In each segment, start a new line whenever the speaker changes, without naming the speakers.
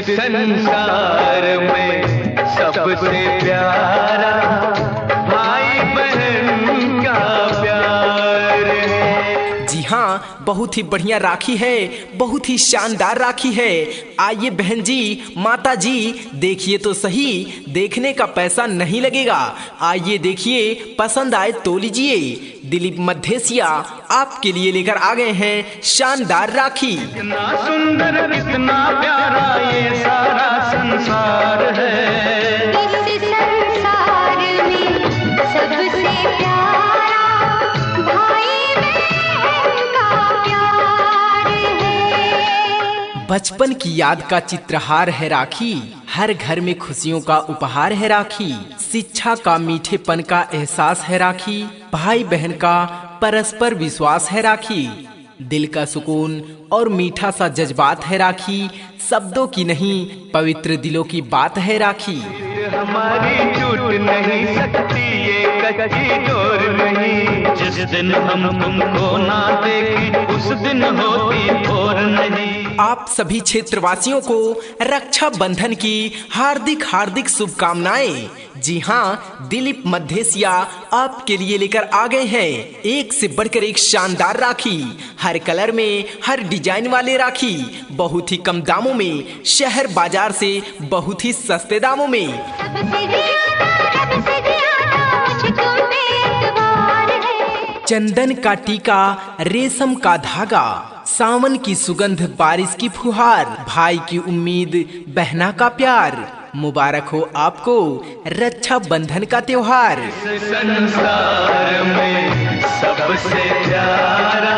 संसार में सबसे प्यारा भाई बहन का प्यार है।
जी हाँ, बहुत ही बढ़िया राखी है, बहुत ही शानदार राखी है। आइए बहन जी, माता जी, देखिए तो सही, देखने का पैसा नहीं लगेगा। आइए देखिए, पसंद आए तो लीजिए। दिलीप मद्धेसिया आपके लिए लेकर आ गए हैं शानदार राखी।
कितना सुंदर कितना प्यारा ये सारा संसार है।
इस संसार में सबसे प्यारा भाई बहन का प्यार है।
बचपन की याद का चित्रहार है राखी, हर घर में खुशियों का उपहार है राखी। शिक्षा का मीठेपन का एहसास है राखी, भाई बहन का परस्पर विश्वास है राखी। दिल का सुकून और मीठा सा जज्बात है राखी, शब्दों की नहीं पवित्र दिलों की बात है राखी।
हमारी टूट नहीं सकती ये कच्ची डोर नहीं। जिस दिन हम तुमको ना देखें उस दिन होती भोर नहीं।
आप सभी क्षेत्रवासियों को रक्षा बंधन की हार्दिक हार्दिक शुभकामनाएं। जी हाँ, दिलीप मद्धेसिया आपके लिए लेकर आ गए हैं एक से बढ़कर एक शानदार राखी। हर कलर में, हर डिजाइन वाले राखी, बहुत ही कम दामों में, शहर बाजार से बहुत ही सस्ते दामों में। चंदन का टीका, रेशम का धागा, सावन की सुगंध, बारिश की फुहार, भाई की उम्मीद, बहना का प्यार। मुबारक हो आपको रक्षा बंधन का त्योहार।
संसार में सबसे प्यारा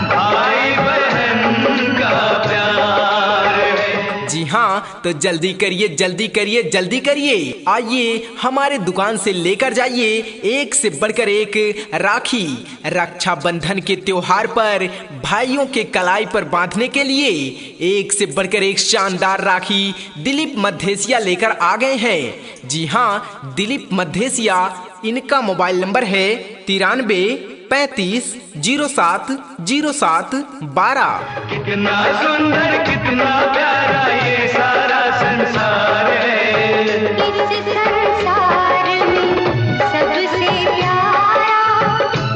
भाई बहन का प्यार है।
जी हाँ, तो जल्दी करिए, जल्दी करिए, जल्दी करिए। आइए हमारे दुकान से लेकर जाइए एक से बढ़कर एक राखी। रक्षा बंधन के त्योहार पर भाइयों के कलाई पर बांधने के लिए एक से बढ़कर एक शानदार राखी दिलीप मद्धेसिया लेकर आ गए हैं। जी हाँ, दिलीप मद्धेसिया, इनका मोबाइल नंबर है 93 35 07 07 12।
कितना सुंदर कितना प्यारा ये सारा संसार है।
इस संसार में सबसे प्यारा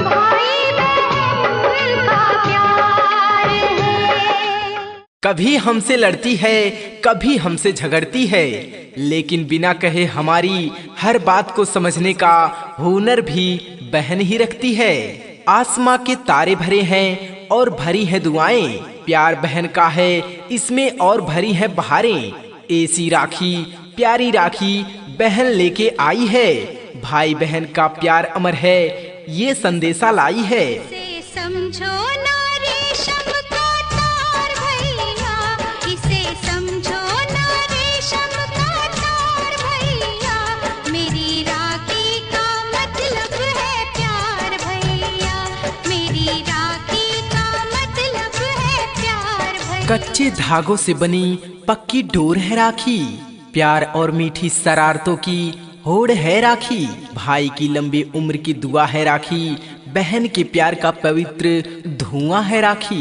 भाई बहन का प्यार है।
कभी हमसे लड़ती है, कभी हमसे झगड़ती है, लेकिन बिना कहे हमारी हर बात को समझने का हुनर भी बहन ही रखती है। आसमां के तारे भरे हैं और भरी है दुआएं, प्यार बहन का है इसमें और भरी है बहारें। ऐसी राखी, प्यारी राखी बहन लेके आई है, भाई बहन का प्यार अमर है, ये संदेशा लाई है।
इसे समझो ना रेशम का तार भैया, इसे समझो ना रेशम का तार भैया, मेरी राखी का मतलब है प्यार भैया, मेरी राखी का मतलब है प्यार भैया।
कच्चे धागों से बनी पक्की डोर है राखी, प्यार और मीठी शरारतों की होड़ है राखी। भाई की लंबी उम्र की दुआ है राखी, बहन के प्यार का पवित्र धुआं है राखी।